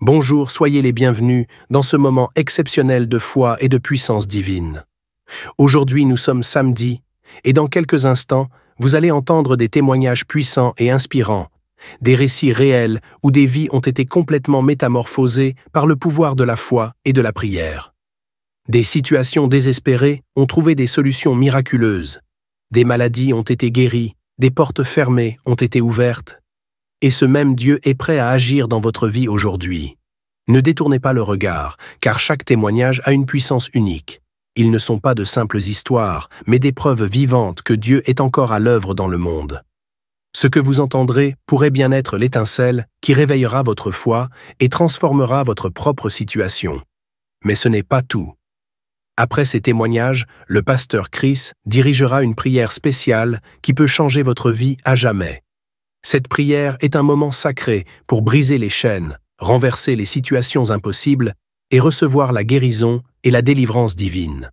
Bonjour, soyez les bienvenus dans ce moment exceptionnel de foi et de puissance divine. Aujourd'hui, nous sommes samedi, et dans quelques instants, vous allez entendre des témoignages puissants et inspirants, des récits réels où des vies ont été complètement métamorphosées par le pouvoir de la foi et de la prière. Des situations désespérées ont trouvé des solutions miraculeuses, des maladies ont été guéries, des portes fermées ont été ouvertes, et ce même Dieu est prêt à agir dans votre vie aujourd'hui. Ne détournez pas le regard, car chaque témoignage a une puissance unique. Ils ne sont pas de simples histoires, mais des preuves vivantes que Dieu est encore à l'œuvre dans le monde. Ce que vous entendrez pourrait bien être l'étincelle qui réveillera votre foi et transformera votre propre situation. Mais ce n'est pas tout. Après ces témoignages, le pasteur Chris dirigera une prière spéciale qui peut changer votre vie à jamais. Cette prière est un moment sacré pour briser les chaînes, renverser les situations impossibles et recevoir la guérison et la délivrance divine.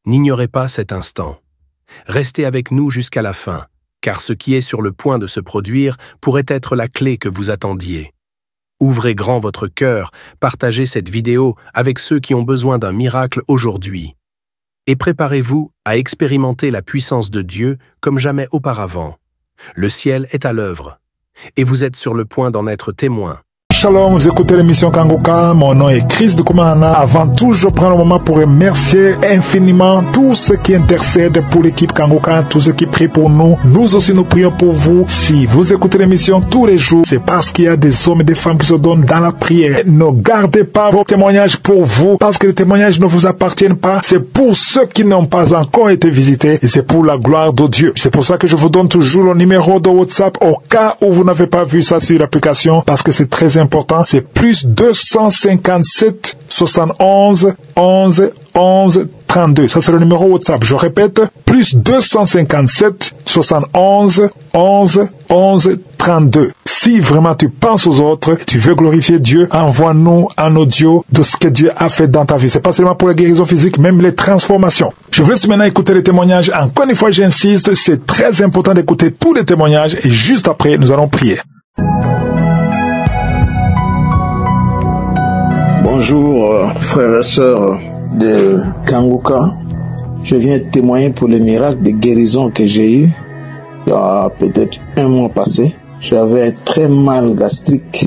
N'ignorez pas cet instant. Restez avec nous jusqu'à la fin, car ce qui est sur le point de se produire pourrait être la clé que vous attendiez. Ouvrez grand votre cœur, partagez cette vidéo avec ceux qui ont besoin d'un miracle aujourd'hui. Et préparez-vous à expérimenter la puissance de Dieu comme jamais auparavant. Le ciel est à l'œuvre, et vous êtes sur le point d'en être témoin. Shalom, vous écoutez l'émission Kanguka, mon nom est Chris de Koumana. Avant tout, je prends le moment pour remercier infiniment tous ceux qui intercèdent pour l'équipe Kanguka, tous ceux qui prient pour nous. Nous aussi, nous prions pour vous. Si vous écoutez l'émission tous les jours, c'est parce qu'il y a des hommes et des femmes qui se donnent dans la prière. Ne gardez pas vos témoignages pour vous, parce que les témoignages ne vous appartiennent pas. C'est pour ceux qui n'ont pas encore été visités, et c'est pour la gloire de Dieu. C'est pour ça que je vous donne toujours le numéro de WhatsApp au cas où vous n'avez pas vu ça sur l'application, parce que c'est très important. C'est plus 257 71 11 11 32. Ça c'est le numéro WhatsApp. Je répète, plus 257 71 11 11 32. Si vraiment tu penses aux autres, tu veux glorifier Dieu, envoie-nous un audio de ce que Dieu a fait dans ta vie. C'est pas seulement pour la guérison physique, même les transformations. Je vous laisse maintenant écouter les témoignages. Encore une fois, j'insiste, c'est très important d'écouter tous les témoignages et juste après, nous allons prier. Bonjour frères et sœurs de Kanguka. Je viens témoigner pour le miracle de guérison que j'ai eu il y a peut-être un mois passé. J'avais très mal gastrique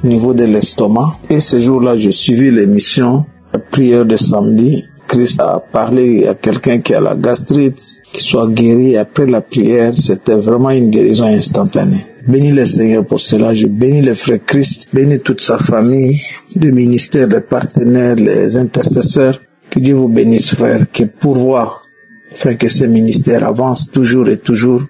au niveau de l'estomac et ce jour-là j'ai suivi l'émission la prière de samedi. Christ a parlé à quelqu'un qui a la gastrite, qui soit guéri. Après la prière, c'était vraiment une guérison instantanée. Bénis le Seigneur pour cela. Je bénis le frère Christ, bénis toute sa famille, le ministère, les partenaires, les intercesseurs. Que Dieu vous bénisse, frère, qu'il pourvoie, afin que ce ministère avance toujours et toujours,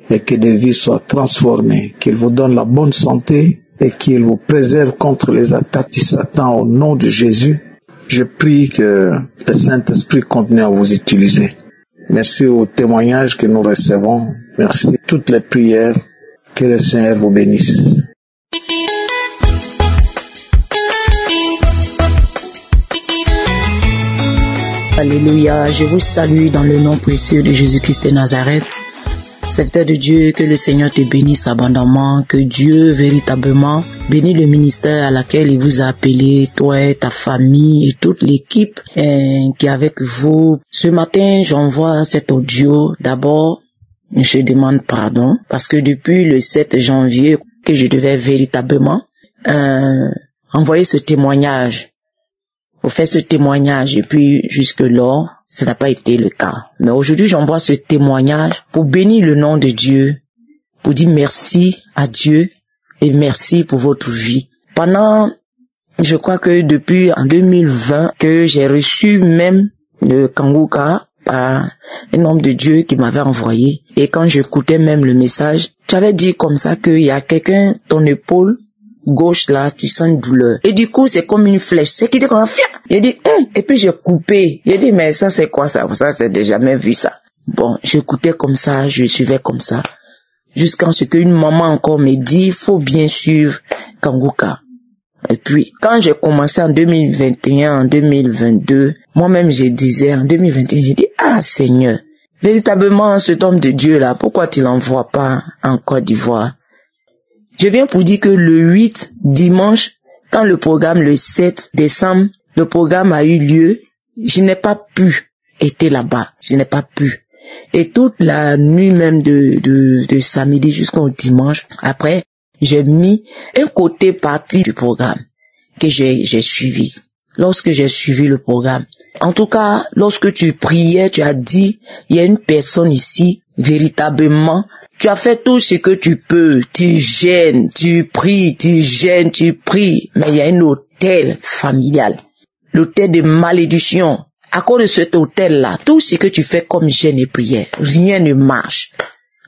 et que des vies soient transformées, qu'il vous donne la bonne santé et qu'il vous préserve contre les attaques du Satan au nom de Jésus. Je prie que le Saint-Esprit continue à vous utiliser. Merci aux témoignages que nous recevons. Merci à toutes les prières. Que le Seigneur vous bénisse. Alléluia, je vous salue dans le nom précieux de Jésus-Christ de Nazareth. Serviteur de Dieu, que le Seigneur te bénisse abondamment, que Dieu véritablement bénisse le ministère à laquelle il vous a appelé, toi et ta famille et toute l'équipe qui est avec vous. Ce matin, j'envoie cet audio. D'abord, je demande pardon parce que depuis le 7 janvier que je devais véritablement envoyer ce témoignage, faire ce témoignage et puis jusque-là, ça n'a pas été le cas. Mais aujourd'hui, j'envoie ce témoignage pour bénir le nom de Dieu, pour dire merci à Dieu et merci pour votre vie. Pendant, je crois que depuis en 2020, que j'ai reçu même le Kanguka par un homme de Dieu qui m'avait envoyé. Et quand j'écoutais même le message, j'avais dit comme ça qu'il y a quelqu'un, ton épaule gauche là, tu sens une douleur. Et du coup, c'est comme une flèche. C'est qui dit qu'on a fait. Il dit, et puis j'ai coupé. Il dit, mais ça c'est quoi ça? Ça c'est déjà jamais vu ça. Bon, j'écoutais comme ça, je suivais comme ça. Jusqu'à ce qu'une maman encore me dit, faut bien suivre Kanguka. Et puis, quand j'ai commencé en 2021, en 2022, moi-même je disais, en 2021, j'ai dit, ah Seigneur, véritablement cet homme de Dieu là, pourquoi tu l'envoies pas en Côte d'Ivoire? Je viens pour dire que le 8, dimanche, quand le programme, le 7 décembre, le programme a eu lieu, je n'ai pas pu être là-bas. Je n'ai pas pu. Et toute la nuit même de samedi jusqu'au dimanche, après, j'ai mis un côté partie du programme que j'ai suivi. Lorsque j'ai suivi le programme, en tout cas, lorsque tu priais, tu as dit, il y a une personne ici, véritablement, tu as fait tout ce que tu peux, tu gênes, tu pries, tu gênes, tu pries, mais il y a un autel familial, l'autel de malédiction. À cause de cet autel-là, tout ce que tu fais comme gêne et prière, rien ne marche.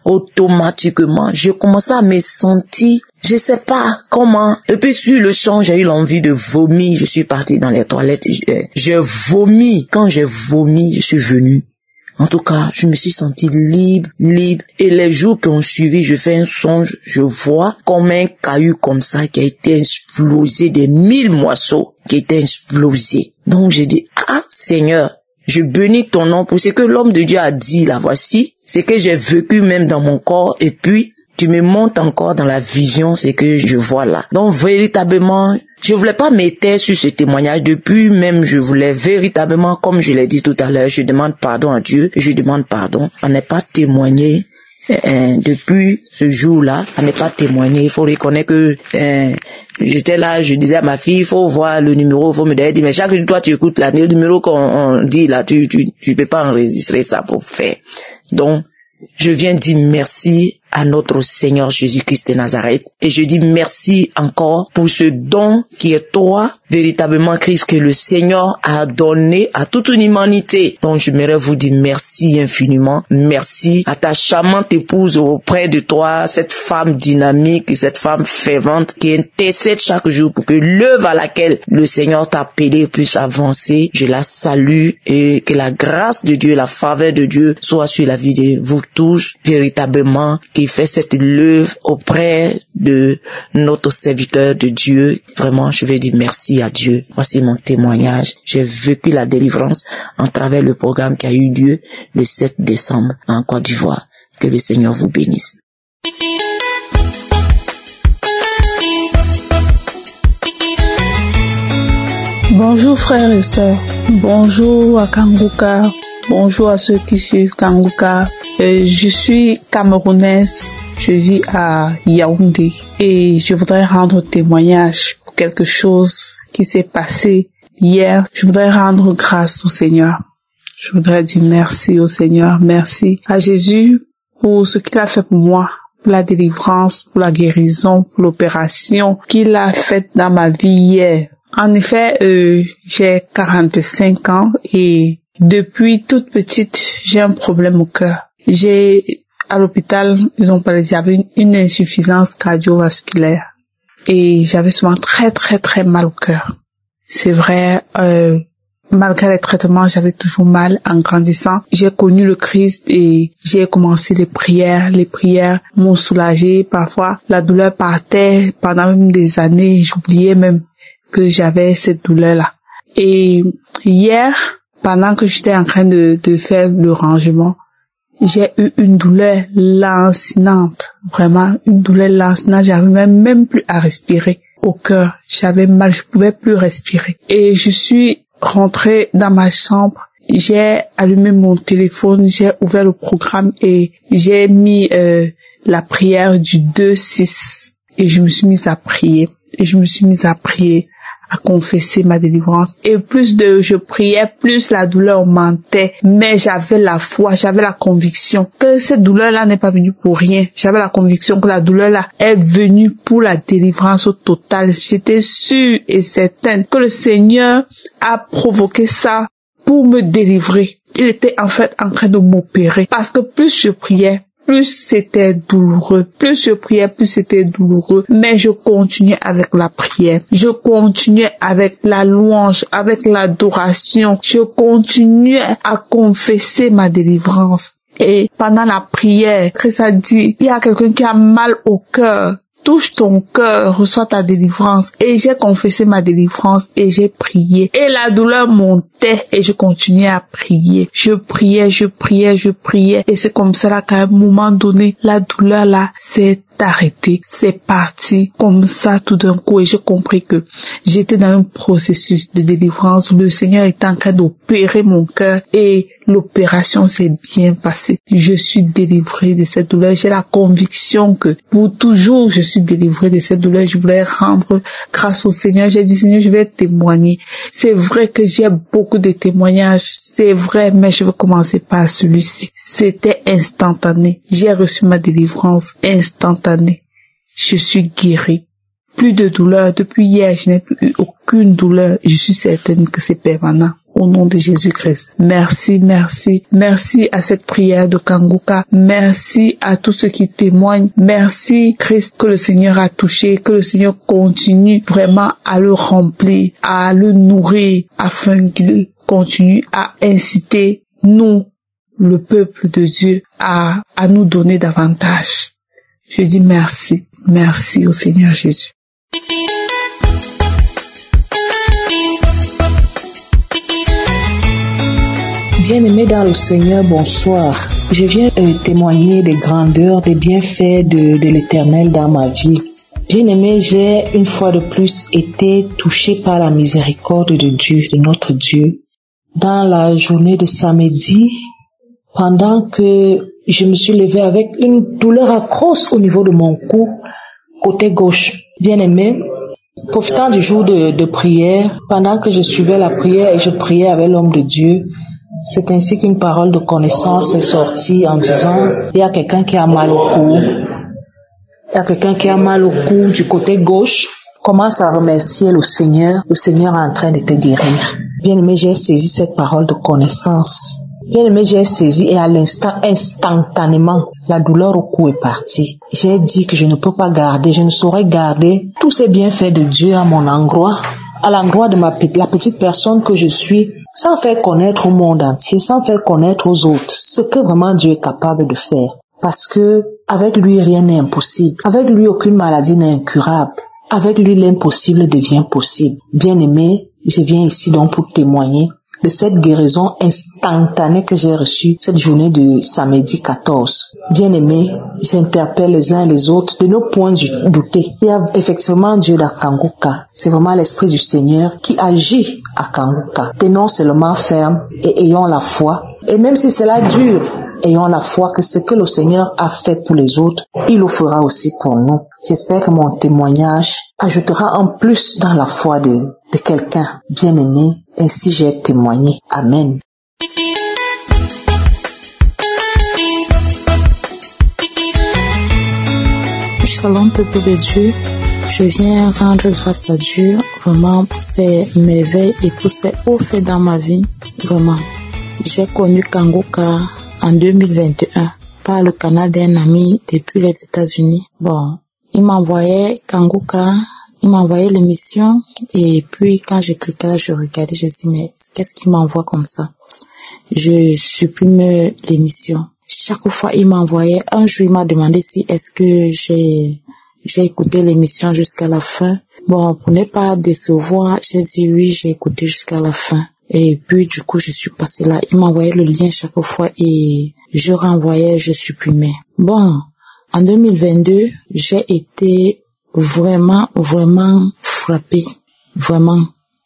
Automatiquement, je commençais à me sentir, je sais pas comment. Et puis sur le champ, j'ai eu l'envie de vomir. Je suis partie dans les toilettes. Je vomis. Quand j'ai vomi, je suis venue. En tout cas, je me suis sentie libre. Et les jours qui ont suivi, je fais un songe. Je vois comme un caillou comme ça qui a été explosé, des 1000 morceaux qui étaient explosés. Donc j'ai dit, ah Seigneur, je bénis ton nom pour ce que l'homme de Dieu a dit là, voici. C'est que j'ai vécu même dans mon corps et puis tu me montres encore dans la vision ce que je vois là. Donc véritablement, je voulais pas m'éteindre sur ce témoignage. Depuis même, je voulais véritablement, comme je l'ai dit tout à l'heure, je demande pardon à Dieu. Je demande pardon. On n'est pas témoigné depuis ce jour-là. On n'est pas témoigné. Il faut reconnaître que j'étais là, je disais à ma fille, il faut voir le numéro, il faut me dire, mais chaque jour, toi, tu écoutes là, le numéro qu'on dit là, tu peux pas enregistrer ça pour faire. Donc, je viens dire merci à notre Seigneur Jésus-Christ de Nazareth. Et je dis merci encore pour ce don qui est toi, véritablement Christ, que le Seigneur a donné à toute une humanité. Donc j'aimerais vous dire merci infiniment. Merci à ta charmante épouse auprès de toi, cette femme dynamique, cette femme fervente qui intercède chaque jour pour que l'œuvre à laquelle le Seigneur t'a appelé puisse avancer. Je la salue et que la grâce de Dieu, la faveur de Dieu soit sur la vie de vous tous, véritablement, qui fait cette œuvre auprès de notre serviteur de Dieu. Vraiment, je vais dire merci à Dieu. Voici mon témoignage. J'ai vécu la délivrance en travers le programme qui a eu lieu le 7 décembre en Côte d'Ivoire. Que le Seigneur vous bénisse. Bonjour frères et sœurs. Bonjour à Kanguka. Bonjour à ceux qui suivent Kanguka. Je suis camerounaise, je vis à Yaoundé et je voudrais rendre témoignage pour quelque chose qui s'est passé hier. Je voudrais rendre grâce au Seigneur. Je voudrais dire merci au Seigneur, merci à Jésus pour ce qu'il a fait pour moi, pour la délivrance, pour la guérison, pour l'opération qu'il a faite dans ma vie hier. En effet, j'ai 45 ans et depuis toute petite, j'ai un problème au cœur. À l'hôpital, ils ont parlé, j'avais une insuffisance cardiovasculaire et j'avais souvent très mal au cœur. C'est vrai, malgré les traitements, j'avais toujours mal en grandissant. J'ai connu le Christ et j'ai commencé les prières. Les prières m'ont soulagé. Parfois, la douleur partait pendant même des années. J'oubliais même que j'avais cette douleur-là. Et hier, pendant que j'étais en train de faire le rangement, j'ai eu une douleur lancinante, vraiment une douleur lancinante. J'arrivais même plus à respirer au cœur. J'avais mal, je pouvais plus respirer. Et je suis rentrée dans ma chambre. J'ai allumé mon téléphone, j'ai ouvert le programme et j'ai mis la prière du 2-6 et je me suis mise à prier. À confesser ma délivrance. Et plus je priais, plus la douleur augmentait. Mais j'avais la foi, j'avais la conviction que cette douleur-là n'est pas venue pour rien. J'avais la conviction que la douleur-là est venue pour la délivrance au total. J'étais sûre et certaine que le Seigneur a provoqué ça pour me délivrer. Il était en fait en train de m'opérer. Parce que plus je priais, plus c'était douloureux. Plus je priais, plus c'était douloureux. Mais je continuais avec la prière. Je continuais avec la louange, avec l'adoration. Je continuais à confesser ma délivrance. Et pendant la prière, Christ a dit, il y a quelqu'un qui a mal au cœur. Touche ton cœur, reçois ta délivrance. Et j'ai confessé ma délivrance et j'ai prié. Et la douleur montait et je continuais à prier. Je priais. Et c'est comme ça là qu'à un moment donné, la douleur là s'est arrêté. C'est parti comme ça tout d'un coup et j'ai compris que j'étais dans un processus de délivrance où le Seigneur est en train d'opérer mon cœur et l'opération s'est bien passée. Je suis délivrée de cette douleur. J'ai la conviction que pour toujours je suis délivrée de cette douleur. Je voulais rendre grâce au Seigneur. J'ai dit Seigneur, je vais témoigner. C'est vrai que j'ai beaucoup de témoignages. C'est vrai, mais je veux commencer par celui-ci. C'était instantané. J'ai reçu ma délivrance instantanée. Je suis guérie. Plus de douleur. Depuis hier, je n'ai plus eu aucune douleur. Je suis certaine que c'est permanent. Au nom de Jésus-Christ. Merci, merci. Merci à cette prière de Kanguka. Merci à tous ceux qui témoignent. Merci, Christ, que le Seigneur a touché, que le Seigneur continue vraiment à le remplir, à le nourrir, afin qu'il continue à inciter nous, le peuple de Dieu, à nous donner davantage. Je dis merci. Merci au Seigneur Jésus. Bien-aimés dans le Seigneur, bonsoir. Je viens témoigner des grandeurs, des bienfaits de l'Éternel dans ma vie. Bien-aimés, j'ai une fois de plus été touché par la miséricorde de Dieu, de notre Dieu. Dans la journée de samedi, pendant que je me suis levée avec une douleur atroce au niveau de mon cou, côté gauche. Bien-aimés, profitant du jour de prière, pendant que je suivais la prière et je priais avec l'homme de Dieu, c'est ainsi qu'une parole de connaissance est sortie en disant, il y a quelqu'un qui a mal au cou. Il y a quelqu'un qui a mal au cou du côté gauche. Commence à remercier le Seigneur est en train de te guérir. Bien-aimé, j'ai saisi cette parole de connaissance. Bien-aimé, j'ai saisi et à l'instant, instantanément, la douleur au cou est partie. J'ai dit que je ne peux pas garder, je ne saurais garder tous ces bienfaits de Dieu à mon endroit, à l'endroit de la petite personne que je suis, sans faire connaître au monde entier, sans faire connaître aux autres ce que vraiment Dieu est capable de faire. Parce que avec lui, rien n'est impossible. Avec lui, aucune maladie n'est incurable. Avec lui, l'impossible devient possible. Bien-aimé, je viens ici donc pour témoigner de cette guérison instantanée que j'ai reçue cette journée de samedi 14. Bien-aimés, j'interpelle les uns et les autres de nos points doutés. Il y a effectivement Dieu à Kanguka. C'est vraiment l'Esprit du Seigneur qui agit à Kanguka. Tenons seulement ferme et ayons la foi. Et même si cela dure, ayons la foi que ce que le Seigneur a fait pour les autres, il le fera aussi pour nous. J'espère que mon témoignage ajoutera en plus dans la foi de quelqu'un bien-aimé. Ainsi j'ai témoigné. Amen. Shalom peuple de Dieu, je viens rendre grâce à Dieu vraiment pour ses merveilles et pour ses hauts faits dans ma vie. Vraiment, j'ai connu Kanguka en 2021 par le canal d'un ami depuis les États-Unis. Bon, il m'envoyait Kanguka, il m'envoyait l'émission et puis quand j'ai cliqué là, je regardais, je dis mais qu'est-ce qu'il m'envoie comme ça? Je supprime l'émission. Chaque fois, il m'envoyait. Un jour, il m'a demandé si est-ce que j'ai écouté l'émission jusqu'à la fin. Bon, pour ne pas décevoir, j'ai dit oui, j'ai écouté jusqu'à la fin. Et puis, du coup, je suis passée là. Il m'envoyait le lien chaque fois et je renvoyais, je supprimais. Bon, en 2022, j'ai été vraiment frappée. Vraiment.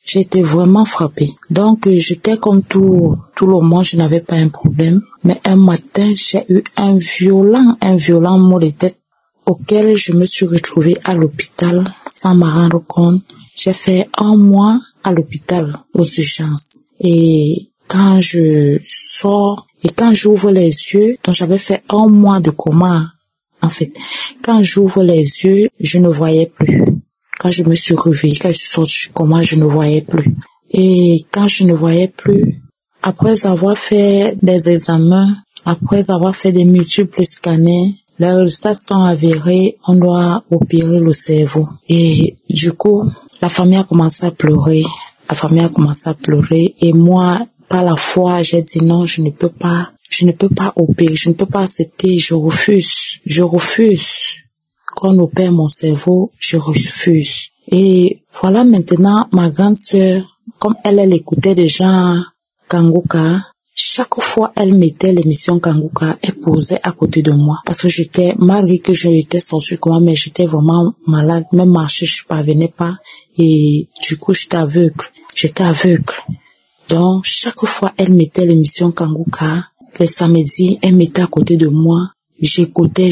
J'ai été vraiment frappée. Donc, j'étais comme tout le monde, je n'avais pas un problème. Mais un matin, j'ai eu un violent mot de tête auquel je me suis retrouvée à l'hôpital sans m'en rendre compte. J'ai fait 1 mois à l'hôpital aux urgences. Et quand je sors et quand j'ouvre les yeux, donc j'avais fait 1 mois de coma. En fait, quand j'ouvre les yeux, je ne voyais plus. Quand je me suis réveillée, quand je suis sortie du coma, je ne voyais plus. Et quand je ne voyais plus, après avoir fait des examens, après avoir fait des multiples scanners, les résultats sont avérés, on doit opérer le cerveau. Et du coup, la famille a commencé à pleurer. Et moi, par la foi, j'ai dit non, je ne peux pas opérer, je ne peux pas accepter, je refuse. Qu'on opère mon cerveau, je refuse. Et voilà maintenant ma grande sœur, comme elle écoutait déjà Kanguka, Chaque fois, elle mettait l'émission Kanguka, elle posait à côté de moi. Parce que j'étais, malgré que j'étais sortie comme mais j'étais vraiment malade. Même marcher, je parvenais pas. Et du coup, j'étais aveugle. Donc, chaque fois, elle mettait l'émission Kanguka. Les samedis, elle mettait à côté de moi. J'écoutais.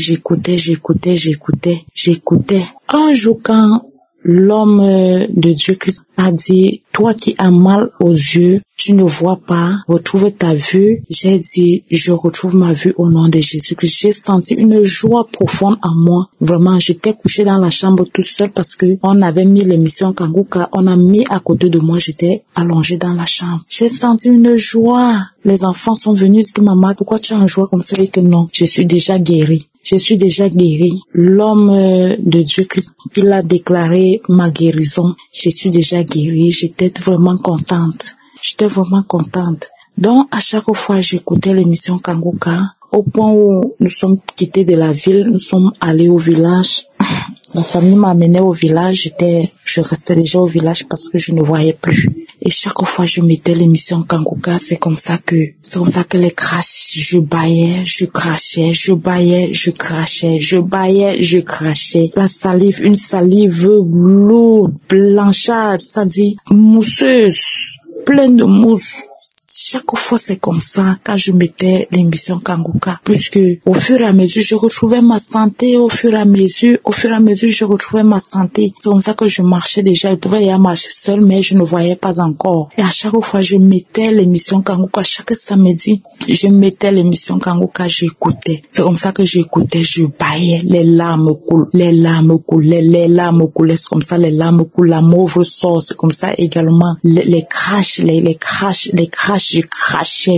Un jour, quand l'homme de Dieu Christ a dit, toi qui as mal aux yeux, tu ne vois pas, retrouve ta vue. J'ai dit, je retrouve ma vue au nom de Jésus. J'ai senti une joie profonde en moi. Vraiment, j'étais couchée dans la chambre toute seule parce que on avait mis l'émission Kanguka, on a mis à côté de moi, j'étais allongée dans la chambre. J'ai senti une joie. Les enfants sont venus dire, maman, pourquoi tu as une joie comme ça? Et que non, je suis déjà guérie. L'homme de Dieu Christ, il a déclaré ma guérison. Je suis déjà guérie. J'étais vraiment contente. Donc, à chaque fois, j'écoutais l'émission Kanguka. Au point où nous sommes quittés de la ville, nous sommes allés au village. La famille m'a amené au village. Je restais déjà au village parce que je ne voyais plus. Et chaque fois, je mettais l'émission Kanguka. C'est comme ça que les crashs, je baillais, je crachais. La salive, une salive lourde, blanchâtre, ça dit mousseuse, pleine de mousse. Chaque fois, c'est comme ça quand je mettais l'émission Kanguka. Puisque au fur et à mesure, je retrouvais ma santé. C'est comme ça que je marchais déjà. Je pouvais y marcher seule, mais je ne voyais pas encore. Et à chaque fois, je mettais l'émission Kanguka. Chaque samedi, je mettais l'émission Kanguka, j'écoutais. C'est comme ça que j'écoutais, je baillais. Les larmes coulent. C'est comme ça, les larmes coulent. La mauve sort. C'est comme ça également. Les crashs. Je crachais.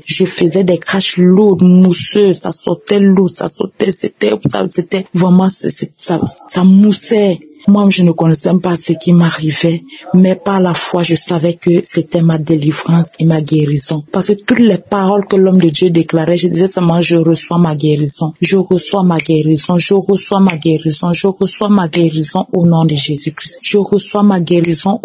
Je faisais des crashs lourds, mousseux, ça sortait lourd, c'était vraiment, ça moussait. Moi, je ne connaissais pas ce qui m'arrivait, mais par la foi, je savais que c'était ma délivrance et ma guérison. Parce que toutes les paroles que l'homme de Dieu déclarait, je disais seulement, je reçois ma guérison au nom de Jésus-Christ. Je reçois ma guérison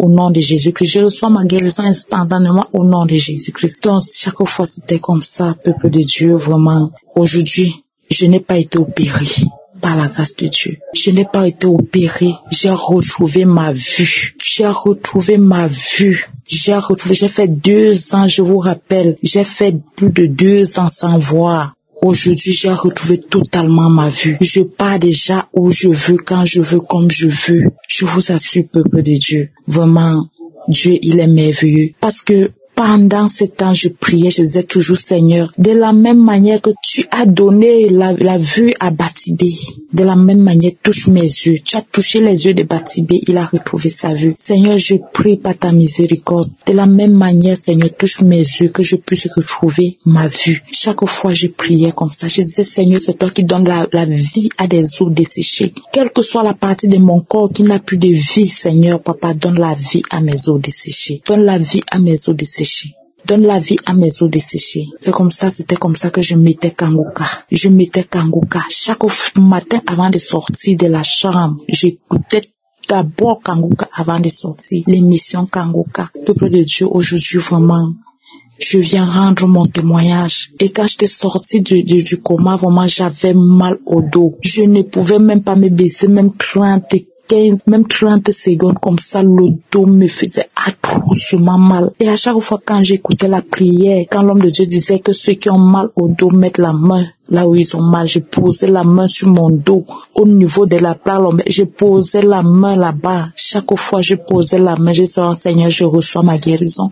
instantanément au nom de Jésus-Christ. Donc, chaque fois, c'était comme ça, peuple de Dieu, vraiment. Aujourd'hui, je n'ai pas été opéré. Par la grâce de Dieu. Je n'ai pas été opérée. J'ai retrouvé ma vue. J'ai fait 2 ans, je vous rappelle. J'ai fait plus de 2 ans sans voir. Aujourd'hui, j'ai retrouvé totalement ma vue. Je pars déjà où je veux, quand je veux, comme je veux. Je vous assure, peuple de Dieu. Vraiment, Dieu, il est merveilleux. Parce que pendant ce temps, je priais, je disais toujours, Seigneur, de la même manière que tu as donné la vue à Batibé, de la même manière, touche mes yeux. Tu as touché les yeux de Batibé, il a retrouvé sa vue. Seigneur, je prie par ta miséricorde. De la même manière, Seigneur, touche mes yeux, que je puisse retrouver ma vue. Chaque fois, je priais comme ça. Je disais, Seigneur, c'est toi qui donnes la vie à des os desséchés. Quelle que soit la partie de mon corps qui n'a plus de vie, Seigneur, Papa, donne la vie à mes os desséchés. Donne la vie à mes os desséchés. C'est comme ça, c'était comme ça que je mettais Kanguka. Chaque matin avant de sortir de la chambre, j'écoutais d'abord Kanguka avant de sortir. L'émission Kanguka. Peuple de Dieu, aujourd'hui vraiment, je viens rendre mon témoignage. Et quand j'étais sortie du coma, vraiment, j'avais mal au dos. Je ne pouvais même pas me baisser, même 30 secondes comme ça, le dos me faisait atrocement mal. Et à chaque fois quand j'écoutais la prière, quand l'homme de Dieu disait que ceux qui ont mal au dos mettent la main là où ils ont mal, je posais la main sur mon dos, au niveau de la plaque lombaire, je posais la main là-bas. Chaque fois je posais la main, je disais, oh, Seigneur, je reçois ma guérison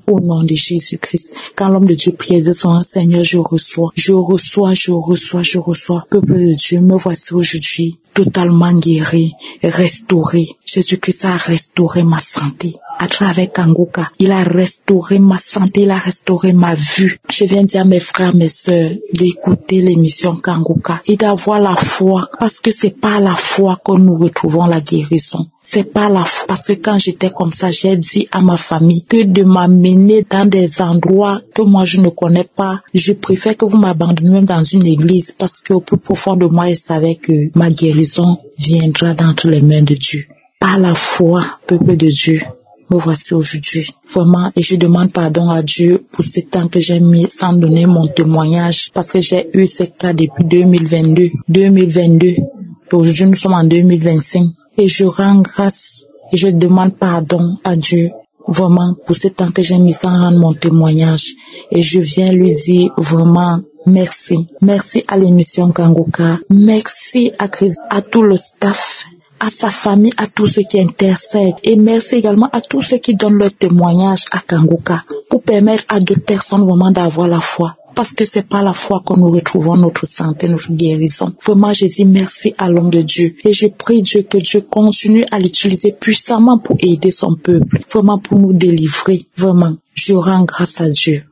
au nom de Jésus-Christ. Quand l'homme de Dieu priait, je disais, oh, Seigneur, je reçois. Peuple de Dieu, me voici aujourd'hui totalement guéri, restauré. Jésus-Christ a restauré ma santé. À travers Kanguka, il a restauré ma santé, il a restauré ma vue. Je viens dire à mes frères, mes sœurs, d'écouter l'émission Kanguka et d'avoir la foi, parce que c'est pas la foi que nous retrouvons la guérison. C'est pas la foi, parce que quand j'étais comme ça, j'ai dit à ma famille que de m'amener dans des endroits que moi je ne connais pas, je préfère que vous m'abandonniez même dans une église, parce qu'au plus profond de moi, je savais que ma guérison viendra d'entre les mains de Dieu. Par la foi, peuple de Dieu, me voici aujourd'hui. Vraiment, et je demande pardon à Dieu pour ce temps que j'ai mis sans donner mon témoignage, parce que j'ai eu ce cas depuis 2022. Aujourd'hui, nous sommes en 2025. Et je rends grâce et je demande pardon à Dieu, vraiment, pour ce temps que j'ai mis sans rendre mon témoignage. Et je viens lui dire vraiment merci. Merci à l'émission Kanguka. Merci à Christ, à tout le staff, à sa famille, à tous ceux qui intercèdent. Et merci également à tous ceux qui donnent leur témoignage à Kanguka pour permettre à d'autres personnes vraiment d'avoir la foi. Parce que c'est par la foi que nous retrouvons notre santé, notre guérison. Vraiment, je dis merci à l'homme de Dieu. Et je prie Dieu que Dieu continue à l'utiliser puissamment pour aider son peuple. Vraiment pour nous délivrer. Vraiment, je rends grâce à Dieu.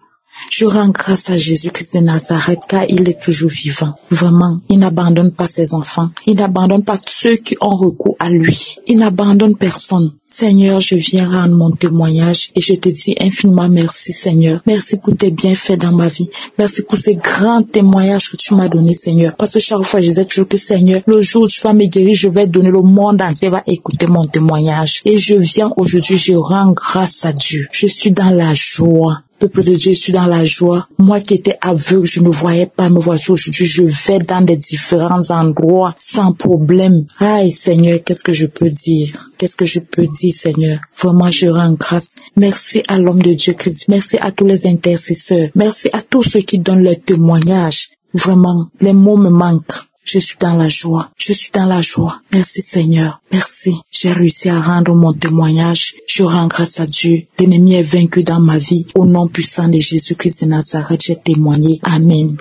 Je rends grâce à Jésus-Christ de Nazareth car il est toujours vivant. Vraiment, il n'abandonne pas ses enfants. Il n'abandonne pas ceux qui ont recours à lui. Il n'abandonne personne. Seigneur, je viens rendre mon témoignage et je te dis infiniment merci, Seigneur. Merci pour tes bienfaits dans ma vie. Merci pour ces grands témoignages que tu m'as donnés, Seigneur. Parce que chaque fois, je disais toujours que, Seigneur, le jour où tu vas me guérir, je vais donner le monde entier va écouter mon témoignage. Et je viens aujourd'hui, je rends grâce à Dieu. Je suis dans la joie. Peuple de Dieu, je suis dans la joie. Moi qui étais aveugle, je ne voyais pas, me voici aujourd'hui, je vais dans des différents endroits sans problème. Aïe, Seigneur, qu'est-ce que je peux dire? Qu'est-ce que je peux dire, Seigneur? Vraiment, je rends grâce. Merci à l'homme de Dieu Christ. Merci à tous les intercesseurs. Merci à tous ceux qui donnent leur témoignage. Vraiment, les mots me manquent. Je suis dans la joie. Je suis dans la joie. Merci Seigneur. Merci. J'ai réussi à rendre mon témoignage. Je rends grâce à Dieu. L'ennemi est vaincu dans ma vie. Au nom puissant de Jésus-Christ de Nazareth, j'ai témoigné. Amen.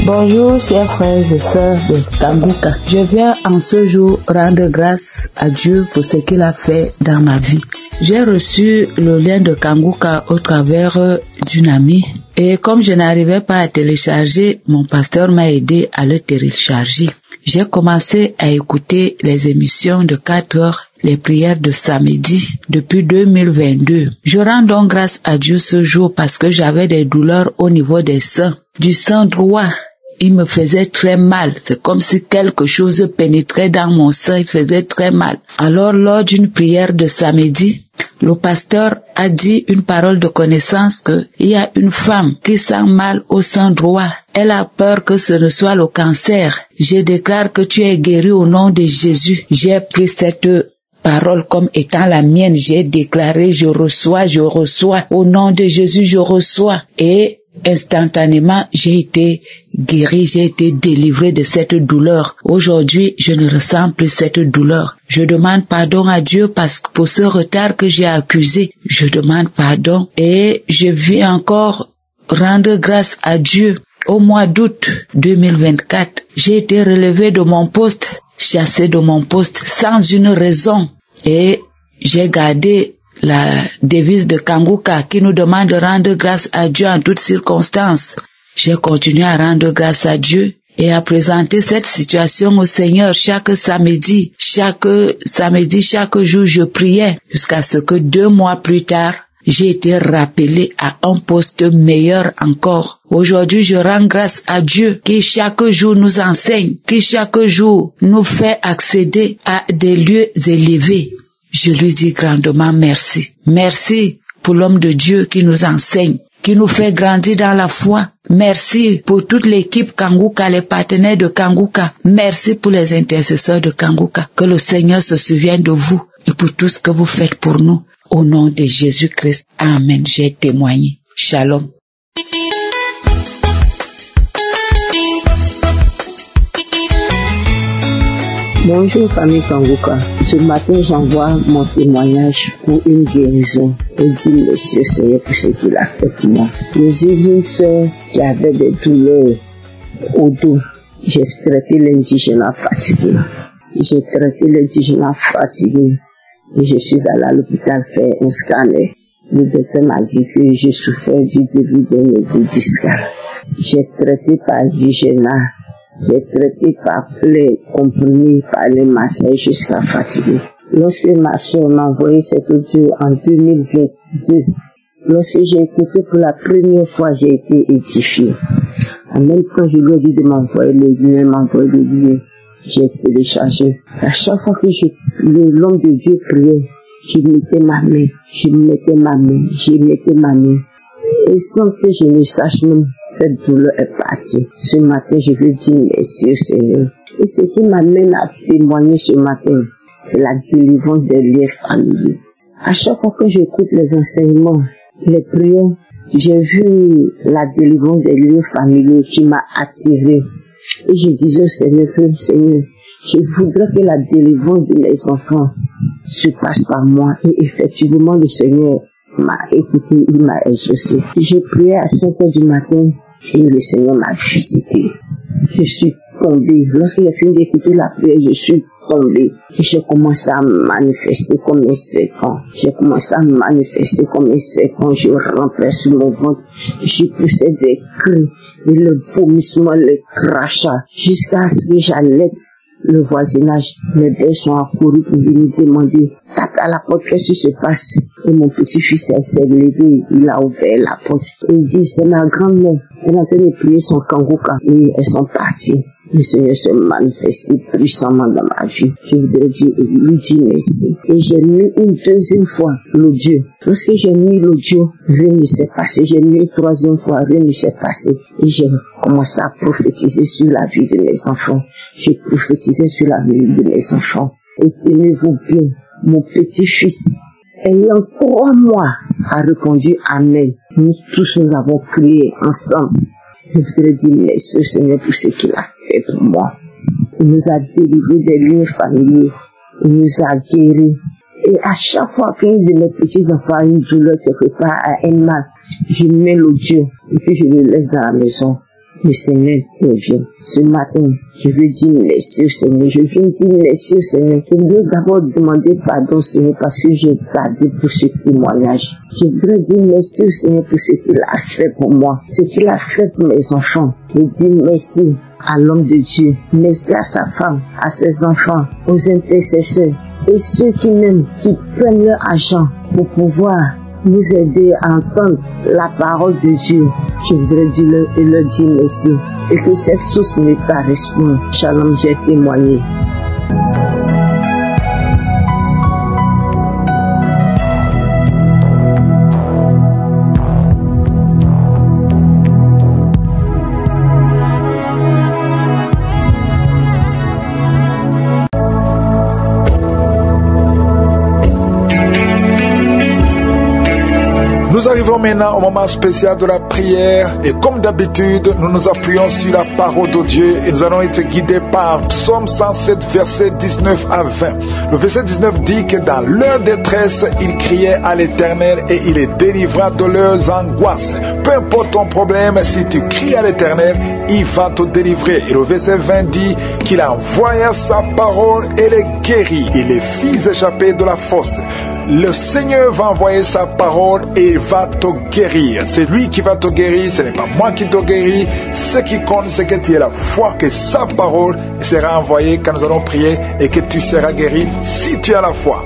Bonjour chers frères et sœurs de Kanguka. Je viens en ce jour rendre grâce à Dieu pour ce qu'il a fait dans ma vie. J'ai reçu le lien de Kanguka au travers d'une amie et comme je n'arrivais pas à télécharger, mon pasteur m'a aidé à le télécharger. J'ai commencé à écouter les émissions de 4 heures, les prières de samedi depuis 2022. Je rends donc grâce à Dieu ce jour parce que j'avais des douleurs au niveau des seins, du sein droit. Il me faisait très mal. C'est comme si quelque chose pénétrait dans mon sein. Il faisait très mal. Alors, lors d'une prière de samedi, le pasteur a dit une parole de connaissance que il y a une femme qui sent mal au sein droit. Elle a peur que ce ne soit le cancer. Je déclare que tu es guéri au nom de Jésus. J'ai pris cette parole comme étant la mienne. J'ai déclaré, je reçois. Au nom de Jésus, je reçois. Et instantanément, j'ai été guéri, j'ai été délivré de cette douleur. Aujourd'hui, je ne ressens plus cette douleur. Je demande pardon à Dieu parce que pour ce retard que j'ai accusé, je demande pardon et je viens encore rendre grâce à Dieu. Au mois d'août 2024, j'ai été relevé de mon poste, chassé de mon poste sans une raison et j'ai gardé la devise de Kanguka qui nous demande de rendre grâce à Dieu en toutes circonstances. J'ai continué à rendre grâce à Dieu et à présenter cette situation au Seigneur chaque samedi. Chaque jour, je priais jusqu'à ce que 2 mois plus tard, j'ai été rappelé à un poste meilleur encore. Aujourd'hui, je rends grâce à Dieu qui chaque jour nous enseigne, qui chaque jour nous fait accéder à des lieux élevés. Je lui dis grandement merci. Merci pour l'homme de Dieu qui nous enseigne, qui nous fait grandir dans la foi. Merci pour toute l'équipe Kanguka, les partenaires de Kanguka. Merci pour les intercesseurs de Kanguka. Que le Seigneur se souvienne de vous et pour tout ce que vous faites pour nous. Au nom de Jésus-Christ. Amen. J'ai témoigné. Shalom. Bonjour famille Kanguka. Ce matin, j'envoie mon témoignage pour une guérison. Et dis merci au Seigneur pour ce qu'il a fait pour moi. Je suis une soeur qui avait des douleurs au dos. J'ai traité l'indigénat fatigué. Et je suis allée à l'hôpital faire un scanner. Le docteur m'a dit que je souffrais du début d'un nerf discal. J'ai traité par indigénat. J'ai traité par les comprimés, par les massages jusqu'à fatiguer. Lorsque ma soeur m'a envoyé cette audio en 2022, lorsque j'ai écouté pour la première fois, j'ai été édifiée. En même temps, je lui ai dit de m'envoyer le lien, j'ai téléchargé. À chaque fois que l'homme de Dieu priait, je mettais ma main. Et sans que je ne sache même, cette douleur est partie. Ce matin, je veux dire merci au Seigneur. Et ce qui m'amène à témoigner ce matin, c'est la délivrance des liens familiaux. À chaque fois que j'écoute les enseignements, les prières, j'ai vu la délivrance des liens familiaux qui m'a attiré. Et je disais au Seigneur, Seigneur, je voudrais que la délivrance de mes enfants se passe par moi. Et effectivement, le Seigneur m'a écouté, il m'a exaucé. J'ai prié à 5 heures du matin et le Seigneur m'a visité. Je suis tombée. Lorsque j'ai fini d'écouter la prière, je suis tombée. Et j'ai commencé à me manifester comme un serpent. Je rampais sur mon ventre. Je poussais des cris, et le vomissement, le crachat, jusqu'à ce que j'allais le voisinage. Mes belles sont accourus pour venir demander, tape à la porte, qu'est-ce qui se passe? Et mon petit-fils s'est levé, il a ouvert la porte. Il dit, c'est ma grand-mère, elle est en train de prier son kangoka. Et elles sont parties. Le Seigneur se manifestait puissamment dans ma vie. Je voudrais lui dire merci. Et j'ai mis une deuxième fois l'audio. Lorsque j'ai mis l'audio, rien ne s'est passé. J'ai mis une troisième fois, rien ne s'est passé. Et j'ai commencé à prophétiser sur la vie de mes enfants. J'ai prophétisé sur la vie de mes enfants. Et tenez-vous bien, mon petit-fils, ayant 3 mois, a répondu Amen. Nous tous, nous avons prié ensemble. Je voudrais dire merci au Seigneur pour ce qu'il a fait pour moi. Il nous a délivrés des liens familiaux. Il nous a guéris. Et à chaque fois qu'un de mes petits-enfants a une douleur quelque part, a un mal, je mets l'audio et puis je le laisse dans la maison. Le Seigneur intervient. Ce matin, je veux dire merci au Seigneur. Je viens dire merci au Seigneur. Je voudrais d'abord demander pardon au Seigneur parce que j'ai tardé pour ce témoignage. Je voudrais dire merci au Seigneur pour ce qu'il a fait pour moi, ce qu'il a fait pour mes enfants. Je dis merci à l'homme de Dieu, merci à sa femme, à ses enfants, aux intercesseurs et ceux qui m'aiment, qui prennent leur argent pour pouvoir nous aider à entendre la parole de Dieu. Je voudrais leur dire merci et que cette source me correspond. Shalom, j'ai témoigné. Nous arrivons maintenant au moment spécial de la prière et comme d'habitude, nous nous appuyons sur la parole de Dieu et nous allons être guidés par Psaume 107, verset 19 à 20. Le verset 19 dit que dans leur détresse, ils criaient à l'Éternel et il les délivra de leurs angoisses. Peu importe ton problème, si tu cries à l'Éternel, il va te délivrer. Et le verset 20 dit qu'il envoya sa parole et les guérit. Il les fit échapper de la fosse. Le Seigneur va envoyer sa parole et il va te guérir. C'est lui qui va te guérir, ce n'est pas moi qui te guéris. Ce qui compte, c'est que tu aies la foi que sa parole sera envoyée quand nous allons prier et que tu seras guéri si tu as la foi.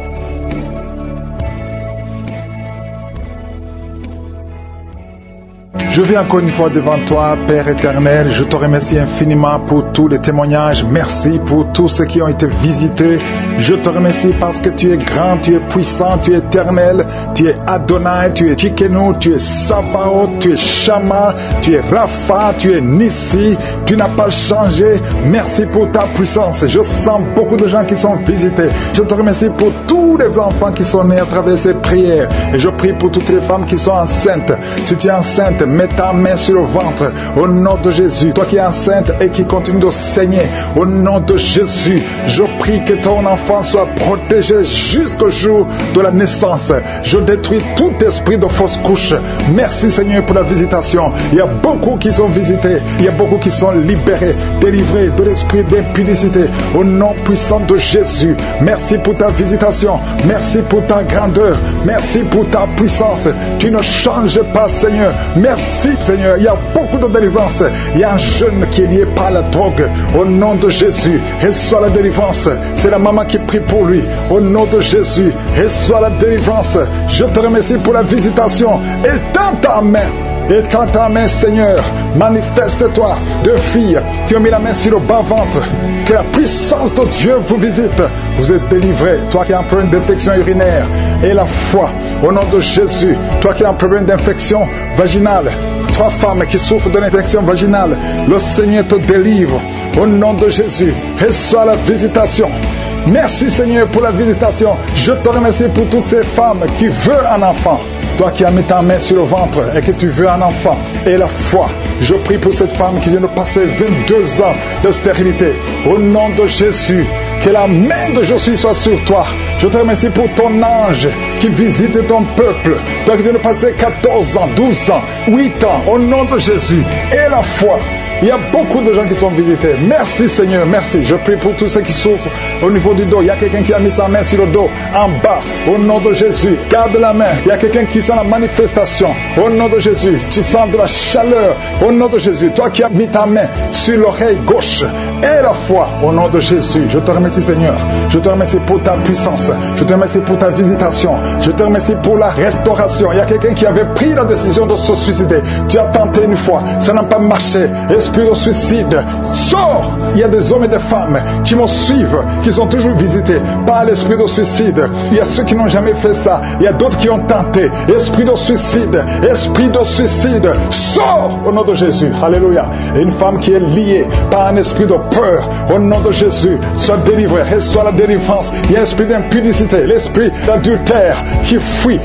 Je viens encore une fois devant toi, Père éternel. Je te remercie infiniment pour tous les témoignages. Merci pour tous ceux qui ont été visités. Je te remercie parce que tu es grand, tu es puissant, tu es éternel. Tu es Adonai, tu es Tchikenu, tu es Sabaoth, tu es Shama, tu es Rapha, tu es Nissi. Tu n'as pas changé. Merci pour ta puissance. Je sens beaucoup de gens qui sont visités. Je te remercie pour tous les enfants qui sont nés à travers ces prières. Et je prie pour toutes les femmes qui sont enceintes. Si tu es enceinte, mets ta main sur le ventre au nom de Jésus. Toi qui es enceinte et qui continue de saigner, au nom de Jésus, je prie que ton enfant soit protégé jusqu'au jour de la naissance. Je détruis tout esprit de fausse couche. Merci Seigneur pour la visitation. Il y a beaucoup qui sont visités, il y a beaucoup qui sont libérés, délivrés de l'esprit d'impudicité au nom puissant de Jésus. Merci pour ta visitation, merci pour ta grandeur, merci pour ta puissance. Tu ne changes pas Seigneur. Merci Seigneur, il y a beaucoup de délivrance. Il y a un jeune qui est lié par la drogue. Au nom de Jésus, reçois la délivrance. C'est la maman qui prie pour lui. Au nom de Jésus, reçois la délivrance. Je te remercie pour la visitation. Étends ta main Étends ta main, Seigneur. Manifeste-toi. Deux filles qui ont mis la main sur le bas-ventre. Que la puissance de Dieu vous visite. Vous êtes délivrés. Toi qui as un problème d'infection urinaire. Et la foi. Au nom de Jésus. Toi qui as un problème d'infection vaginale. 3 femmes qui souffrent de l'infection vaginale. Le Seigneur te délivre. Au nom de Jésus. Reçois la visitation. Merci Seigneur pour la visitation. Je te remercie pour toutes ces femmes qui veulent un enfant. Toi qui as mis ta main sur le ventre et que tu veux un enfant. Et la foi. Je prie pour cette femme qui vient de passer 22 ans de stérilité. Au nom de Jésus. Que la main de Jésus soit sur toi. Je te remercie pour ton ange qui visite ton peuple. Toi qui viens de passer 14 ans, 12 ans, 8 ans. Au nom de Jésus. Et la foi. Il y a beaucoup de gens qui sont visités. Merci Seigneur, merci. Je prie pour tous ceux qui souffrent au niveau du dos. Il y a quelqu'un qui a mis sa main sur le dos, en bas. Au nom de Jésus, garde la main. Il y a quelqu'un qui sent la manifestation. Au nom de Jésus, tu sens de la chaleur. Au nom de Jésus, toi qui as mis ta main sur l'oreille gauche. Et la foi, au nom de Jésus. Je te remercie Seigneur. Je te remercie pour ta puissance. Je te remercie pour ta visitation. Je te remercie pour la restauration. Il y a quelqu'un qui avait pris la décision de se suicider. Tu as tenté une fois, ça n'a pas marché. Esprit de suicide, sors! Il y a des hommes et des femmes qui me suivent, qui sont toujours visités par l'esprit de suicide. Il y a ceux qui n'ont jamais fait ça. Il y a d'autres qui ont tenté. Esprit de suicide, sors au nom de Jésus. Alléluia. Et une femme qui est liée par un esprit de peur, au nom de Jésus, soit délivrée, reçoit la délivrance. Il y a l'esprit d'impudicité, l'esprit d'adultère qui fuit.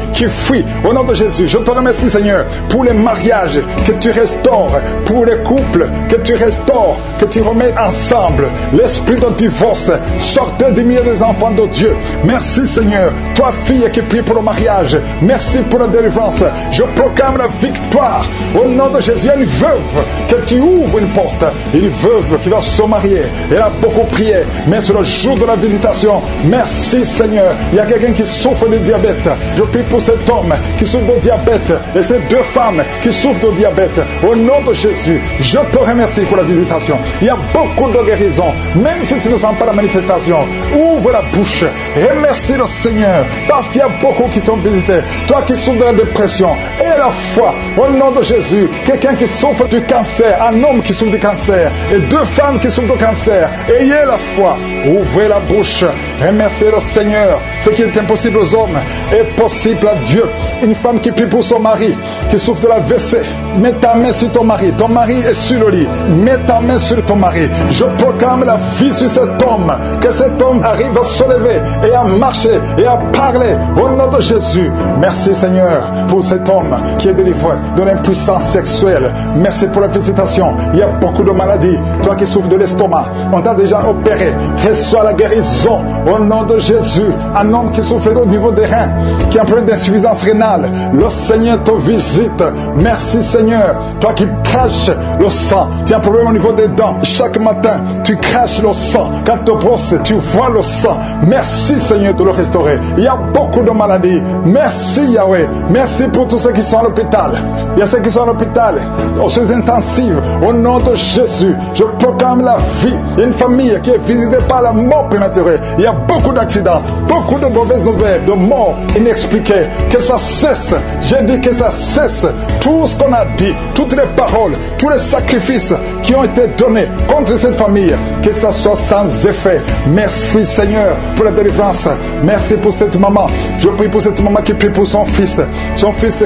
Au nom de Jésus, je te remercie Seigneur pour les mariages que tu restaures, pour les couples que tu restaures, que tu remets ensemble. L'esprit de divorce, sortez du milieu des enfants de Dieu. Merci Seigneur. Toi fille qui prie pour le mariage, merci pour la délivrance. Je proclame la victoire au nom de Jésus. Il y a une veuve que tu ouvres une porte, une veuve qui va se marier. Elle a beaucoup prié, mais c'est le jour de la visitation. Merci Seigneur. Il y a quelqu'un qui souffre de diabète. Je prie pour cet homme qui souffre de diabète et ces 2 femmes qui souffrent de diabète. Au nom de Jésus, je te remercie pour la visitation. Il y a beaucoup de guérisons. Même si tu ne sens pas la manifestation, ouvre la bouche. Remercie le Seigneur parce qu'il y a beaucoup qui sont visités. Toi qui souffres de la dépression, et la foi au nom de Jésus. Quelqu'un qui souffre du cancer, un homme qui souffre du cancer et 2 femmes qui souffrent du cancer. Ayez la foi. Ouvrez la bouche. Remerciez le Seigneur. Ce qui est impossible aux hommes est possible à Dieu. Une femme qui prie pour son mari qui souffre de la WC. Mets ta main sur ton mari. Ton mari est sur le lit. Mets ta main sur ton mari. Je proclame la vie sur cet homme. Que cet homme arrive à se lever et à marcher et à parler au nom de Jésus. Merci Seigneur pour cet homme qui est délivré de l'impuissance sexuelle. Merci pour la visitation. Il y a beaucoup de maladies. Toi qui souffres de l'estomac, on t'a déjà opéré. Reçois la guérison au nom de Jésus. Un homme qui souffre au niveau des reins, qui a un problème d'insuffisance rénale, le Seigneur te visite. Merci Seigneur. Toi qui craches le sang, tu as un problème au niveau des dents. Chaque matin, tu craches le sang. Quand tu te brosses, tu vois le sang. Merci Seigneur de le restaurer. Il y a beaucoup de maladies. Merci Yahweh. Merci pour tous ceux qui sont à l'hôpital. Il y a ceux qui sont à l'hôpital, aux soins intensifs. Au nom de Jésus, je proclame la vie. Il y a une famille qui est visitée par la mort prématurée. Il y a beaucoup d'accidents, beaucoup de mauvaises nouvelles, de morts inexpliquées. Que ça cesse. J'ai dit que ça cesse. Tout ce qu'on a dit, toutes les paroles, tous les sacrifices qui ont été donnés contre cette famille, que ça soit sans effet. Merci Seigneur pour la délivrance. Merci pour cette maman. Je prie pour cette maman qui prie pour son fils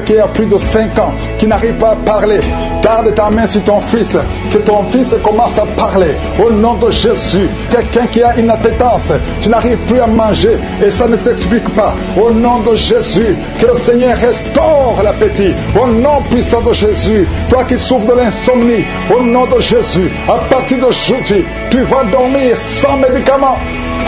qui a plus de 5 ans, qui n'arrive pas à parler. Garde ta main sur ton fils, que ton fils commence à parler au nom de Jésus. Quelqu'un qui a une appétence, tu n'arrives plus à manger et ça ne s'explique pas. Au nom de Jésus, que le Seigneur restaure l'appétit. Au nom puissant de Jésus, toi qui souffres de l'insomnie, au nom de Jésus, à partir d'aujourd'hui, tu vas dormir sans médicaments.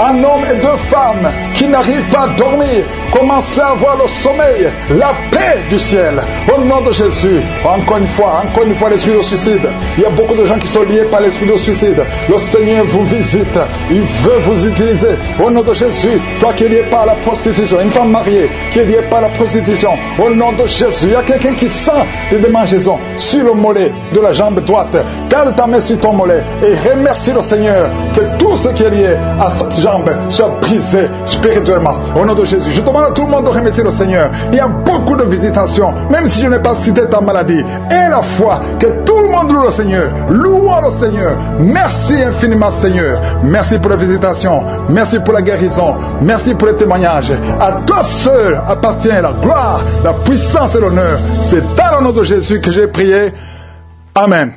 Un homme et 2 femmes qui n'arrivent pas à dormir, commencez à avoir le sommeil, la paix du ciel. Au nom de Jésus, encore une fois, l'esprit de suicide. Il y a beaucoup de gens qui sont liés par l'esprit de suicide. Le Seigneur vous visite, il veut vous utiliser. Au nom de Jésus, toi qui es lié par la prostitution, une femme mariée qui est liée par la prostitution, au nom de Jésus, il y a quelqu'un qui sent des démangeaisons sur le mollet de la jambe droite. Garde ta main sur ton mollet et remercie le Seigneur que tout ce qui est lié à cette jambe soit brisé spirituellement. Au nom de Jésus, je demande à tout le monde de remercier le Seigneur. Il y a beaucoup de visitations, même si je n'ai pas cité ta maladie. Et la foi, que tout le monde loue le Seigneur. Louons le Seigneur. Merci infiniment, Seigneur. Merci pour la visitation. Merci pour la guérison. Merci pour les témoignages. À toi seul appartient la gloire, la puissance et l'honneur. C'est dans le nom de Jésus que j'ai prié. Amen.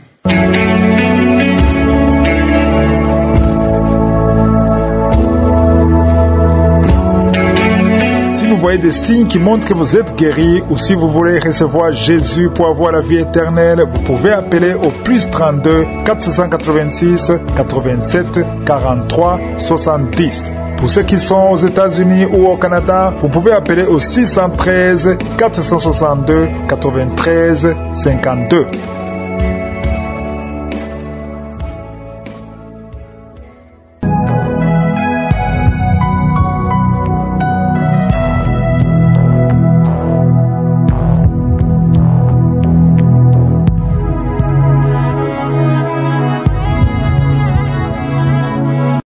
Si vous voyez des signes qui montrent que vous êtes guéri, ou si vous voulez recevoir Jésus pour avoir la vie éternelle, vous pouvez appeler au plus 32 486 87 43 70. Pour ceux qui sont aux États-Unis ou au Canada, vous pouvez appeler au 613 462 93 52.